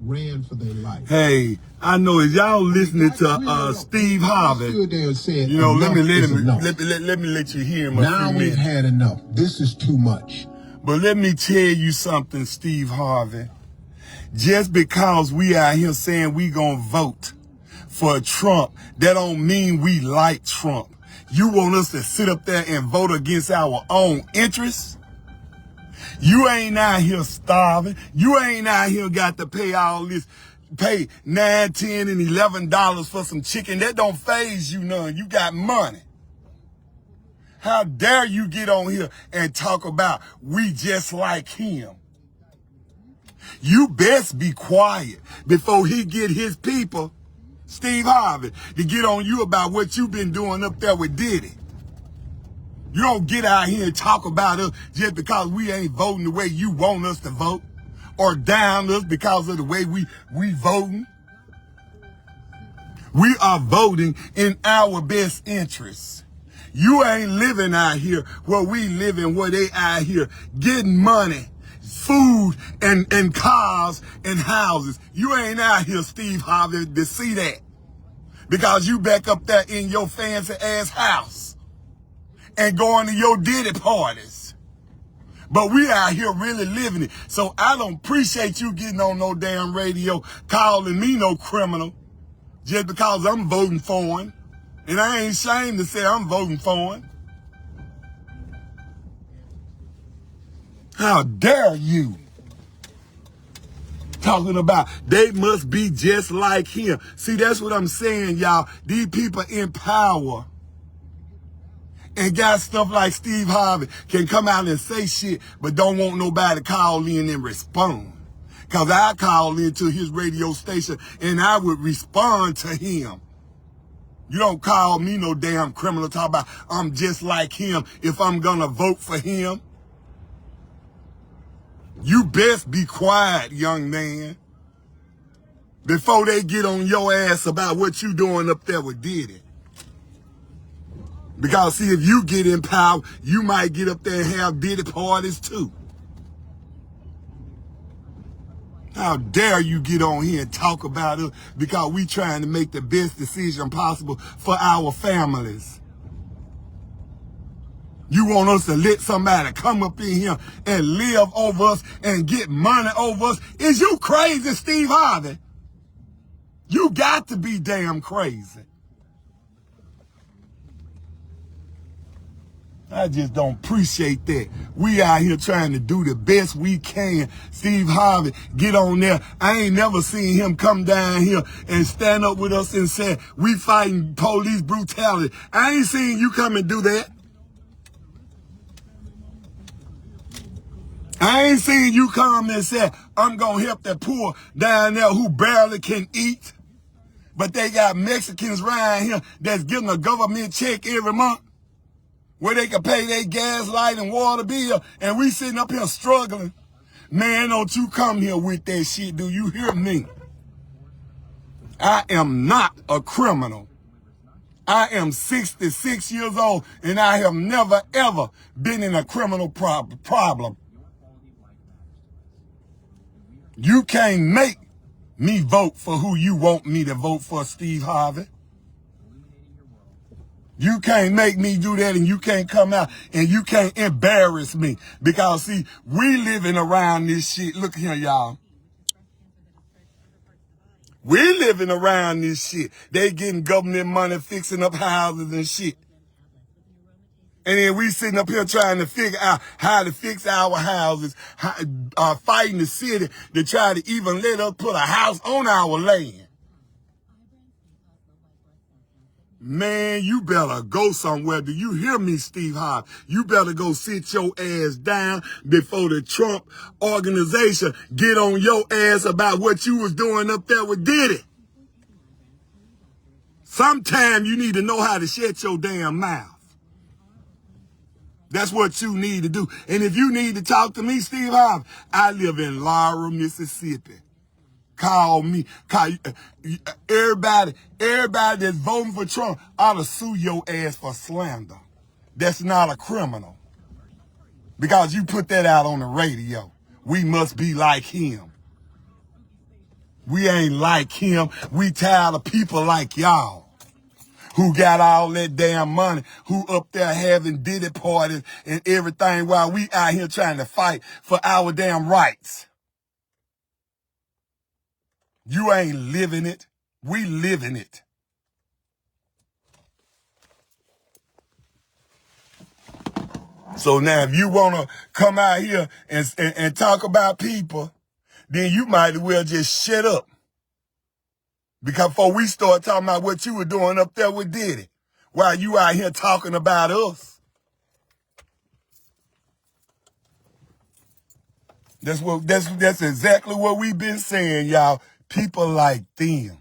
ran for their life. Hey, I know as y'all listening to Steve Harvey, you know, let me let you hear him. Now we've had enough. This is too much. But let me tell you something, Steve Harvey. Just because we out here saying we gonna vote for Trump, that don't mean we like Trump. You want us to sit up there and vote against our own interests? You ain't out here starving. You ain't out here got to pay all this, pay $9, $10, and $11 for some chicken. That don't faze you none. You got money. How dare you get on here and talk about we just like him? You best be quiet before he get his people, Steve Harvey, to get on you about what you been doing up there with Diddy. You don't get out here and talk about us just because we ain't voting the way you want us to vote, or down us because of the way we voting. We are voting in our best interests. You ain't living out here where we living, where they out here getting money, food, and cars and houses. You ain't out here, Steve Harvey, to see that. Because you back up there in your fancy ass house and going to your Diddy parties. But we out here really living it. So I don't appreciate you getting on no damn radio calling me no criminal just because I'm voting for him. And I ain't ashamed to say I'm voting for him. How dare you? Talking about they must be just like him. See, that's what I'm saying, y'all. These people in power and got stuff like Steve Harvey can come out and say shit, but don't want nobody to call in and respond. Because I call into his radio station and I would respond to him. You don't call me no damn criminal, talk about I'm just like him if I'm gonna vote for him. You best be quiet, young man, before they get on your ass about what you doing up there with Diddy. Because see, if you get in power, you might get up there and have Diddy parties too. How dare you get on here and talk about it because we trying to make the best decision possible for our families. You want us to let somebody come up in here and live over us and get money over us? Is you crazy, Steve Harvey? You got to be damn crazy. I just don't appreciate that. We out here trying to do the best we can. Steve Harvey, get on there. I ain't never seen him come down here and stand up with us and say, we fighting police brutality. I ain't seen you come and do that. I ain't seen you come and say, I'm going to help the poor down there who barely can eat. But they got Mexicans around here that's getting a government check every month where they can pay their gas, light, and water bill, and we sitting up here struggling. Man, don't you come here with that shit, do you hear me? I am not a criminal. I am 66 years old, and I have never, ever been in a criminal problem. You can't make me vote for who you want me to vote for, Steve Harvey. You can't make me do that, and you can't come out and you can't embarrass me. Because, see, we living around this shit. Look here, y'all. We living around this shit. They getting government money fixing up houses and shit. And then we sitting up here trying to figure out how to fix our houses, fighting the city to try to even let us put a house on our land. Man, you better go somewhere. Do you hear me, Steve Harvey? You better go sit your ass down before the Trump organization get on your ass about what you was doing up there with Diddy. Sometime you need to know how to shut your damn mouth. That's what you need to do. And if you need to talk to me, Steve Harvey, I live in Laura, Mississippi. Call me. Everybody that's voting for Trump ought to sue your ass for slander. That's not a criminal. Because you put that out on the radio. We must be like him. We ain't like him. We tired of people like y'all who got all that damn money, who up there having diddy parties and everything while we out here trying to fight for our damn rights. You ain't living it. We living it. So now if you want to come out here and talk about people, then you might as well just shut up. Because before we start talking about what you were doing up there with Diddy, while you out here talking about us. That's exactly what we've been saying, y'all. People like them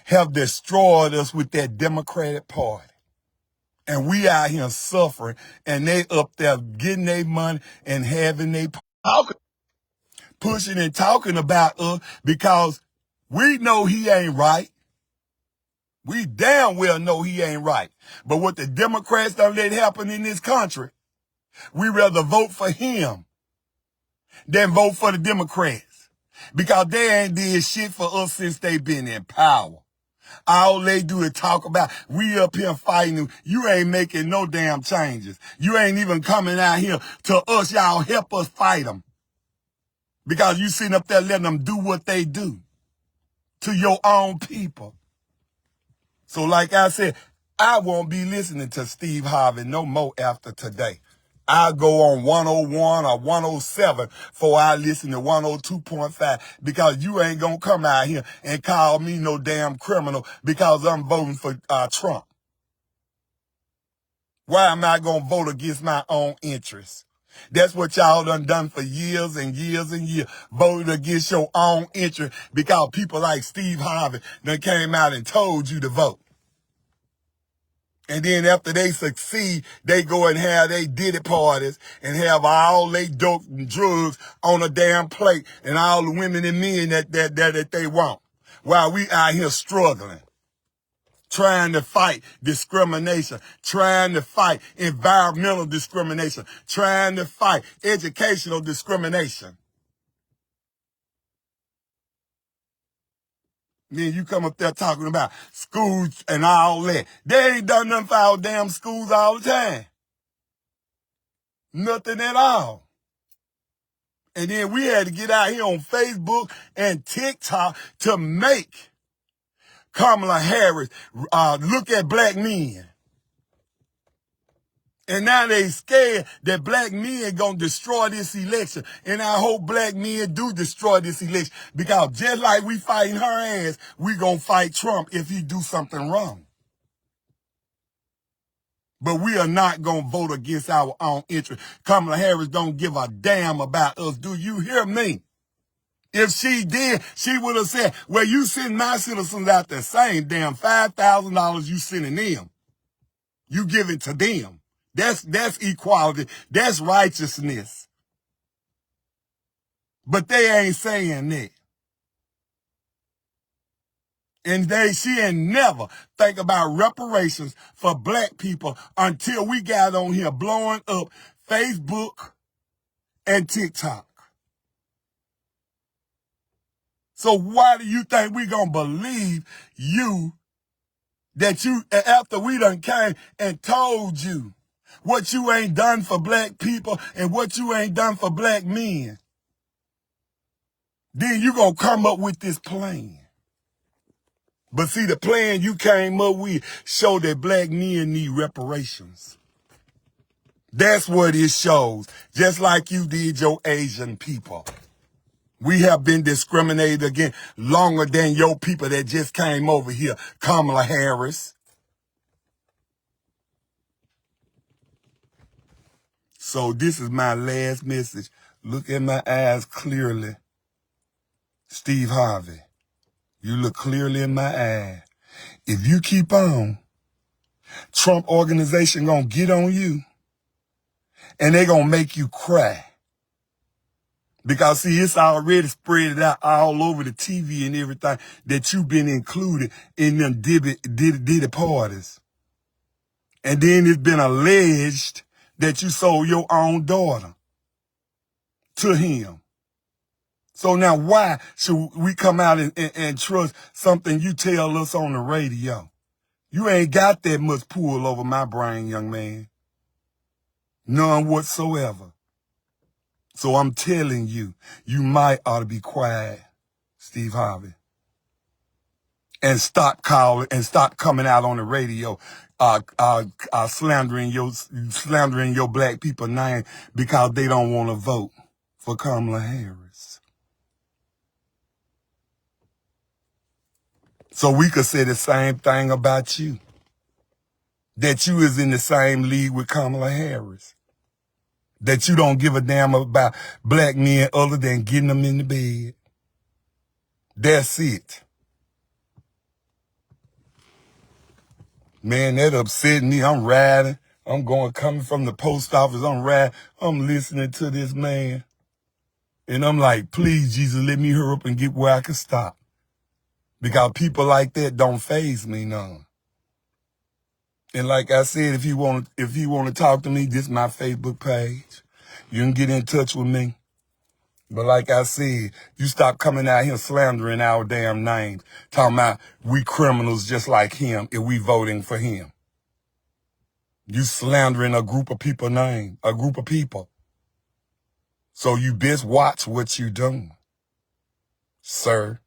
have destroyed us with that Democratic Party. And we out here suffering, and they up there getting their money and having their pushing and talking about us because we know he ain't right. We damn well know he ain't right. But what the Democrats don't let happen in this country, we rather vote for him than vote for the Democrats. Because they ain't did shit for us since they been in power. All they do is talk about, we up here fighting. You ain't making no damn changes. You ain't even coming out here to us. Y'all help us fight them. Because you sitting up there letting them do what they do to your own people. So like I said, I won't be listening to Steve Harvey no more after today. I'll go on 101 or 107 before I listen to 102.5 because you ain't gonna come out here and call me no damn criminal because I'm voting for Trump. Why am I gonna vote against my own interests? That's what y'all done for years and years and years. Voted against your own interest because people like Steve Harvey done came out and told you to vote. And then after they succeed, they go and have they diddy parties and have all they dope and drugs on a damn plate and all the women and men that they want. While we out here struggling, trying to fight discrimination, trying to fight environmental discrimination, trying to fight educational discrimination. Then you come up there talking about schools and all that. They ain't done nothing for our damn schools all the time. Nothing at all. And then we had to get out here on Facebook and TikTok to make Kamala Harris look at black men. And now they scared that black men gonna destroy this election. And I hope black men do destroy this election. Because just like we fighting her ass, we gonna fight Trump if he do something wrong. But we are not gonna vote against our own interest. Kamala Harris don't give a damn about us. Do you hear me? If she did, she would have said, well, you send my citizens out the same damn $5,000 you sending them. You give it to them. That's equality. That's righteousness. But they ain't saying that. And she ain't never think about reparations for black people until we got on here blowing up Facebook and TikTok. So why do you think we gonna believe you that you, after we done came and told you what you ain't done for black people and what you ain't done for black men? Then you gonna come up with this plan. But see, the plan you came up with showed that black men need reparations. That's what it shows. Just like you did your Asian people. We have been discriminated against longer than your people that just came over here. Kamala Harris. So this is my last message. Look in my eyes clearly. Steve Harvey, you look clearly in my eyes. If you keep on, Trump organization gonna get on you and they gonna make you cry. Because see, it's already spread out all over the TV and everything that you've been included in them diddy parties. And then it's been alleged that you sold your own daughter to him. So now why should we come out and trust something you tell us on the radio? You ain't got that much pull over my brain, young man. None whatsoever. So I'm telling you, you might ought to be quiet, Steve Harvey. And stop calling and stop coming out on the radio, slandering your black people name because they don't want to vote for Kamala Harris. So we could say the same thing about you. That you is in the same league with Kamala Harris. That you don't give a damn about black men other than getting them in the bed. That's it. Man, that upset me. I'm riding. I'm coming from the post office. I'm riding. I'm listening to this man. And I'm like, please, Jesus, let me hurry up and get where I can stop. Because people like that don't faze me none. And like I said, if you want to talk to me, this is my Facebook page. You can get in touch with me. But like I said, you stop coming out here slandering our damn names, talking about we criminals just like him if we voting for him. You slandering a group of people name, a group of people. So you best watch what you doing, sir.